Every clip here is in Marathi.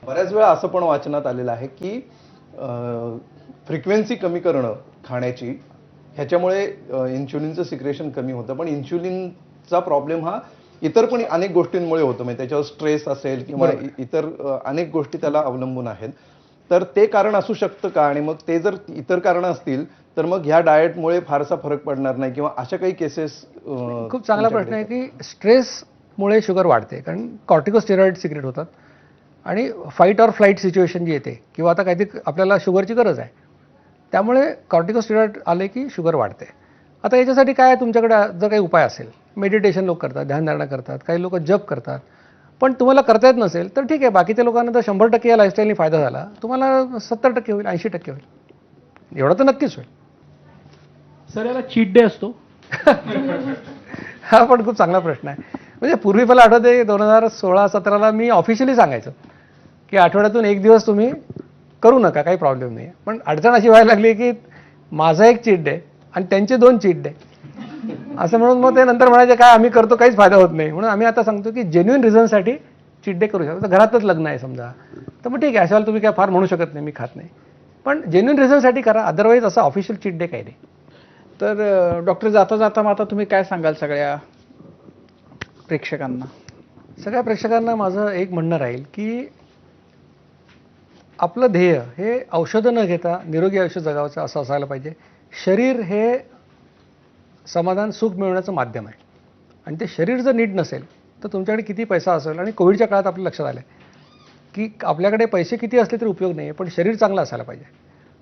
बऱ्याच वेळा असं पण वाचनात आलेलं आहे की फ्रिक्वेन्सी कमी करणं खाण्याची, ह्याच्यामुळे इन्शुलिनचं सिक्रेशन कमी होतं. पण इन्शुलिनचा प्रॉब्लेम हा इतर पण अनेक गोष्टींमुळे होतो. म्हणजे त्याच्यावर स्ट्रेस असेल किंवा इतर अनेक गोष्टी त्याला अवलंबून आहेत. तर ते कारण असू शकतं का? आणि मग ते जर इतर कारणं असतील तर मग ह्या डाएटमुळे फारसा फरक पडणार नाही किंवा अशा काही केसेस? खूप चांगला प्रश्न आहे की स्ट्रेसमुळे शुगर वाढते, कारण कॉर्टिकोस्टेरॉइड सिक्रेट होतात आणि फाईट ऑर फ्लाईट सिच्युएशन जी येते किंवा आता काहीतरी आपल्याला शुगरची गरज आहे, त्यामुळे कॉर्टिकोस्टेरॉइड आले की शुगर वाढते. आता याच्यासाठी काय तुमच्याकडे जर काही उपाय असेल, मेडिटेशन लोक करतात, ध्यानधारणा करतात, काही लोक जप करतात, पण तुम्हाला करता येत नसेल तर ठीक आहे, बाकीच्या लोकांना तर 100% या लाईफस्टाईलने फायदा झाला, तुम्हाला 70% होईल, 80% होईल, एवढं तर नक्कीच होईल. सर याला चीट डे असतो? हा पण खूप चांगला प्रश्न आहे. म्हणजे पूर्वी मला आठवते 2016-17ला मी ऑफिशियली सांगायचो की आठवड्यातून एक दिवस तुम्ही करू नका, काही प्रॉब्लेम नाही. पण अडचण अशी व्हायला लागली की माझा एक चीट डे आणि त्यांचे 2 चीट डे असं म्हणून मग ते नंतर म्हणायचे काय आम्ही करतो काहीच फायदा होत नाही. म्हणून आम्ही आता सांगतो की जेन्युइन रिझनसाठी चीट डे करू शकतो. घरातच लग्न आहे समजा, तर मग ठीक आहे, अशाला तुम्ही काय फार म्हणू शकत नाही मी खात नाही, पण जेन्युइन रिझनसाठी करा, अदरवाईज असं ऑफिशियल चीट डे काही नाही. तर डॉक्टर जाता जाता मग आता तुम्ही काय सांगाल सगळ्या प्रेक्षकांना? सगळ्या प्रेक्षकांना माझं एक म्हणणं राहील की आपलं ध्येय हे औषधं न घेता निरोगी आयुष्य जगावचं असं असायला पाहिजे. शरीर हे समाधान सुख मिळवण्याचं माध्यम आहे आणि ते शरीर जर नीट नसेल तर तुमच्याकडे किती पैसा असेल, आणि कोविडच्या काळात आपल्या लक्षात आलं की आपल्याकडे पैसे किती असले तरी उपयोग नाही आहे, पण शरीर चांगलं असायला पाहिजे.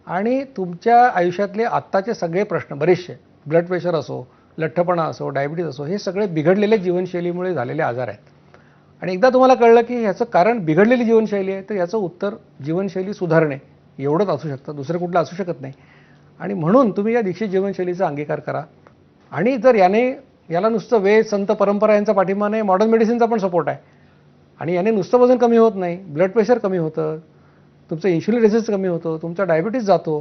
आणि तुमच्या आयुष्यातले आत्ताचे सगळे प्रश्न बरेचसे, ब्लड प्रेशर असो, लठ्ठपणा असो, डायबिटीज असो, हे सगळे बिघडलेले जीवनशैलीमुळे झालेले आजार आहेत. आणि एकदा तुम्हाला कळलं की ह्याचं कारण बिघडलेली जीवनशैली आहे, तर याचं उत्तर जीवनशैली सुधारणे एवढंच असू शकतं, दुसरं कुठलं असू शकत नाही. आणि म्हणून तुम्ही या दीक्षित जीवनशैलीचा अंगीकार करा. आणि जर याला नुसतं वेद, संत, परंपरा यांचा पाठिंबा नाही, मॉडर्न मेडिसिनचा पण सपोर्ट आहे, आणि याने नुसतं वजन कमी होत नाही, ब्लड प्रेशर कमी होतं, तुमचं इन्शुलिन रेझिस्टन्स कमी होतो, तुमचा डायबिटीज जातो,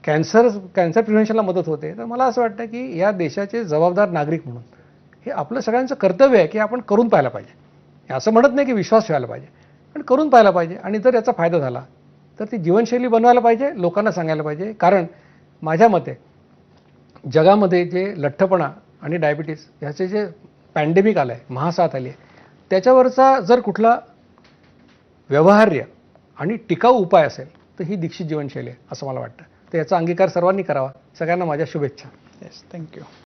कॅन्सर प्रिव्हेन्शनला मदत होते. तर मला असं वाटतं की या देशाचे जबाबदार नागरिक म्हणून हे आपलं सगळ्यांचं कर्तव्य आहे की आपण करून पाहायला पाहिजे. असं म्हणत नाही की विश्वास ठेवायला पाहिजे, पण करून पाहायला पाहिजे. आणि जर याचा फायदा झाला तर ती जीवनशैली बनवायला पाहिजे, लोकांना सांगायला पाहिजे. कारण माझ्या मते जगामध्ये जे लठ्ठपणा आणि डायबिटीस ह्याचे जे पॅन्डेमिक आलं आहे, महासाथ आली आहे, त्याच्यावरचा जर कुठला व्यवहार्य आणि टिकाऊ उपाय असेल तर ही दीक्षित जीवनशैली आहे असं मला वाटतं. तर याचा अंगीकार सर्वांनी करावा. सगळ्यांना माझ्या शुभेच्छा. Yes, thank you.